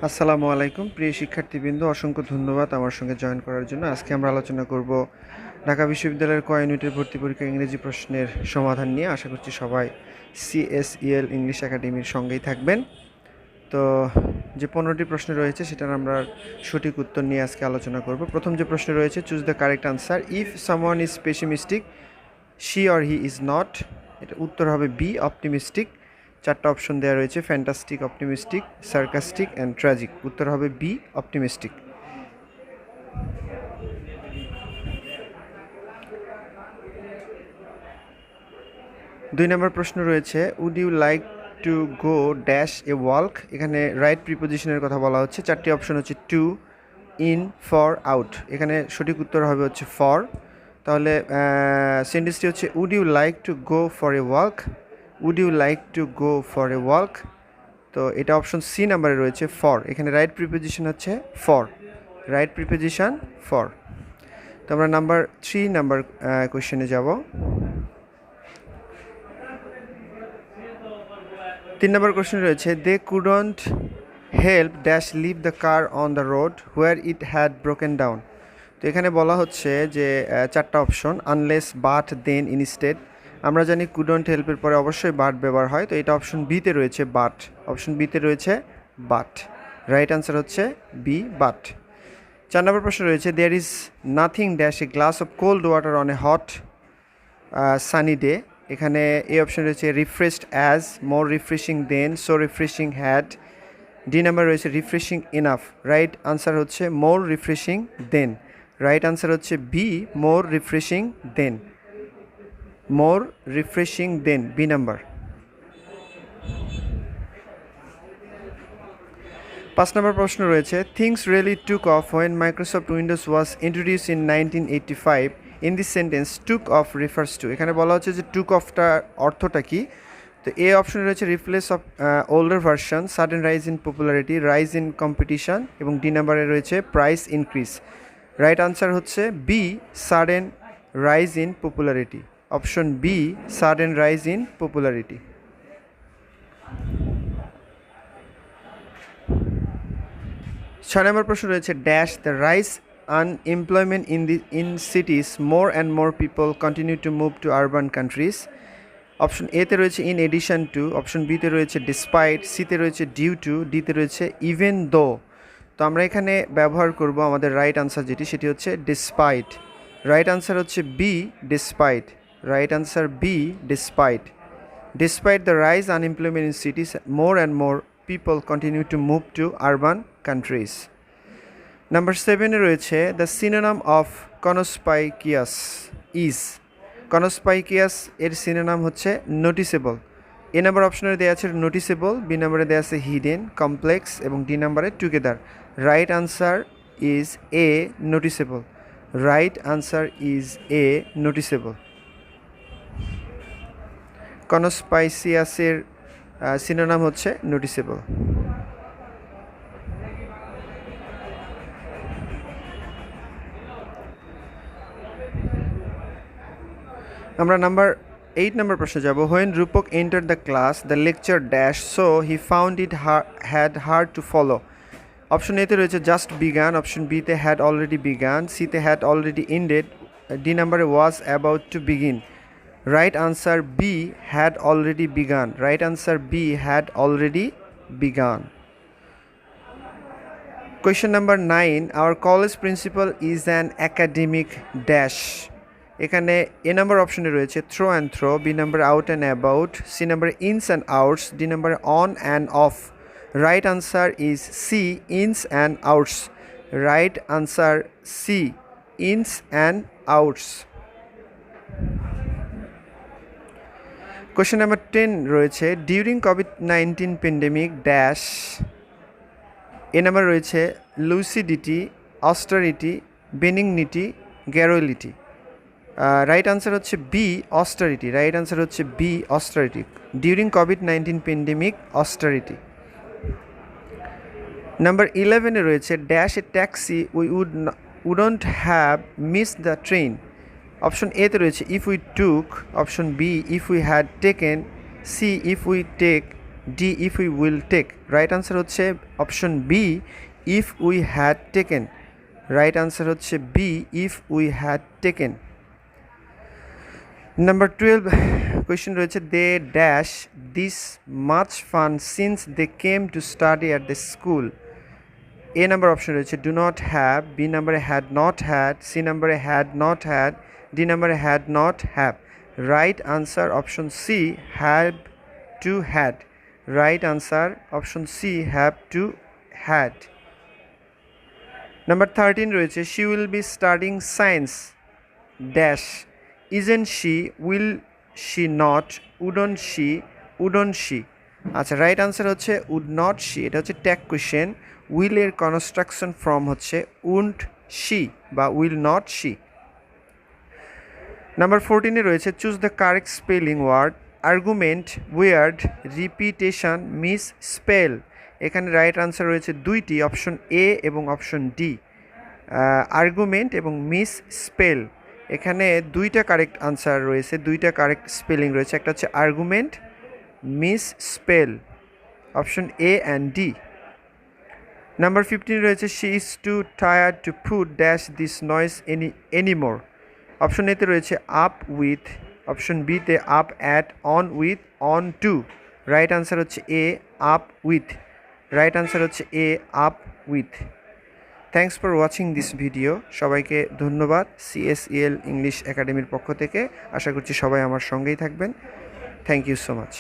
আসসালামু আলাইকুম প্রিয় শিক্ষার্থীবৃন্দ, অসংখ্য ধন্যবাদ আমার সঙ্গে জয়েন করার জন্য। আজকে আমরা আলোচনা করব ঢাকা বিশ্ববিদ্যালয়ের ক ইউনিটের ভর্তি পরীক্ষা ইংরেজি প্রশ্নের সমাধান নিয়ে। আশা করছি সবাই CSEL ইংলিশ একাডেমির সঙ্গেই থাকবেন। তো যে 15টি প্রশ্ন রয়েছে সেটার আমরা সঠিক উত্তর নিয়ে আজকে আলোচনা করব। প্রথম যে প্রশ্ন রয়েছে, choose the correct answer. If someone is pessimistic, she or he is not. এটা উত্তর হবে বি, অপটিমিস্টিক। চারটা অপশন দেওয়া রয়েছে, fantastic, optimistic, sarcastic and tragic. উত্তর হবে বি, অপটিমিস্টিক। দুই নম্বর প্রশ্ন রয়েছে, would you like to go dash a walk. এখানে রাইট প্রিপোজিশনের কথা বলা হচ্ছে। চারটি অপশন হচ্ছে টু, ইন, ফর, আউট। এখানে সঠিক উত্তর হবে হচ্ছে ফর। তাহলে সেন্টেন্সটি হচ্ছে would you like to go for a walk, would you like to go for a walk. তো এটা অপশন সি নাম্বারে রয়েছে ফর। এখানে রাইট প্রিপোজিশন হচ্ছে ফর, রাইট প্রিপোজিশন ফর। তো আমরা নাম্বার 3 নাম্বার কোয়েশ্চেনে যাব। 3 নম্বর কোয়েশ্চেন রয়েছে, they couldn't help dash leave the car on the road where it had broken down. তো এখানে বলা হচ্ছে যে চারটা option, unless, but, then, instead. আমরা জানি কুডন্ট হেল্পের পরে অবশ্যই বাট ব্যবহার হয়, তো এটা অপশন বিতে রয়েছে বাট। অপশন বিতে রয়েছে বাট। রাইট আনসার হচ্ছে বি, বাট। 4 নম্বর প্রশ্ন রয়েছে, there is nothing dash a glass of cold water on a hot sunny day. এখানে এই অপশন রয়েছে refreshed as, more refreshing than, so refreshing had. D number রয়েছে refreshing enough. Right answer হচ্ছে more refreshing than. Right answer হচ্ছে B, more refreshing than. More refreshing than, B number. 5 number প্রশ্ন রয়েছে, things really took off when Microsoft Windows was introduce in 1985। In this sentence took off refers to. এখানে বলা হচ্ছে যে টুক অফটা অর্থটা কি। তো এ অপশনে রয়েছে replace of older version, sudden rise in popularity, rise in competition, এবং ডি নাম্বারে রয়েছে প্রাইস ইনক্রিজ। রাইট আনসার হচ্ছে B, sudden rise in popularity. Option B, sudden rise in popularity. 6 number প্রশ্ন রয়েছে, dash the rise unemployment in cities, more and more people continue to move to urban countries. Option এতে রয়েছে in addition to, option বিতে রয়েছে despite, সিতে রয়েছে due to, ডিতে রয়েছে ইভেন দো। তো আমরা এখানে ব্যবহার করব আমাদের রাইট আনসার যেটি, সেটি হচ্ছে ডিসপাইট। রাইট আনসার হচ্ছে B, despite. Right answer B, despite. Despite the rise unemployment in cities, more and more people continue to move to urban countries. Number 7-এ রয়েছে the synonym of conspicuous is. Conspicuous এর synonym হচ্ছে noticeable. এ number অপশনে দেওয়া আছে noticeable, B নাম্বারে দেওয়া আছে হিডেন, কমপ্লেক্স, এবং ডি নাম্বারে together. Right answer is A, noticeable. Right answer is A, noticeable. কনস্পাইসিয়াসের সিনোনাম হচ্ছে নোটিসেবল। আমরা নাম্বার 8 নম্বর প্রশ্নে যাব। When Rupak enter the class the lecture dash, so he found it had hard to follow. Option এতে রয়েছে just began, option বিতে had already began, সিতে had already ended, D নাম্বারে was about to begin. Right answer B, had already began. Right answer B, had already began. Question number 9, our college principal is an academic dash. এখানে A number অপশনে রয়েছে through and through, B number out and about, C number ins and outs, D number on and off. Right answer is C, ins and outs. Right answer C, ins and outs. Question number 10 রয়েছে, during কোভিড-19 pandemic dash. A number রয়েছে lucidity, austerity, benignity, garrulity. Right answer হচ্ছে B, austerity. Right answer হচ্ছে B, austerity. During কোভিড-19 pandemic, austerity. Number 11-এ রয়েছে dash A taxi we wouldn't have miss the train. Option এতে রয়েছে if we took, option B if we had taken, C if we take, D if we will take. Right answer হচ্ছে option B if we had taken. Right answer হচ্ছে B if we had taken. Number 12 question রয়েছে they dash this much fun since they came to study at the school. A number option রয়েছে do not have, B নাম্বারে had not had, C নাম্বারে had not had, D নাম্বারে had not have. Right answer option C have to had. Right answer option C have to had. Number 13 রয়েছে she will be studying science dash isn't she, will she not, wouldn't she, wouldn't she. আচ্ছা right answer হচ্ছে would not she. এটা হচ্ছে tag question. উইলের construction form হচ্ছে won't she বা will not she. Number 14-এ রয়েছে choose the correct spelling word argument, word, repetition, misspell. এখানে রাইট আনসার রয়েছে দুইটি, অপশন এ এবং অপশন ডি, আর্গুমেন্ট এবং মিস স্পেল। এখানে দুইটা কারেক্ট আনসার রয়েছে, দুইটা কারেক্ট স্পেলিং রয়েছে, একটা হচ্ছে argument, misspell, option A and D. Number 15 রয়েছে she is too tired to put dash this noise anymore. Option এতে রয়েছে আপ উইথ, অপশন বিতে up at, on with, on to. Right answer হচ্ছে A up with. Right answer হচ্ছে A up with. Thanks for watching this video. সবাইকে ধন্যবাদ CSEL English একাডেমির পক্ষ থেকে। আশা করছি সবাই আমার সঙ্গেই থাকবেন। Thank you so much.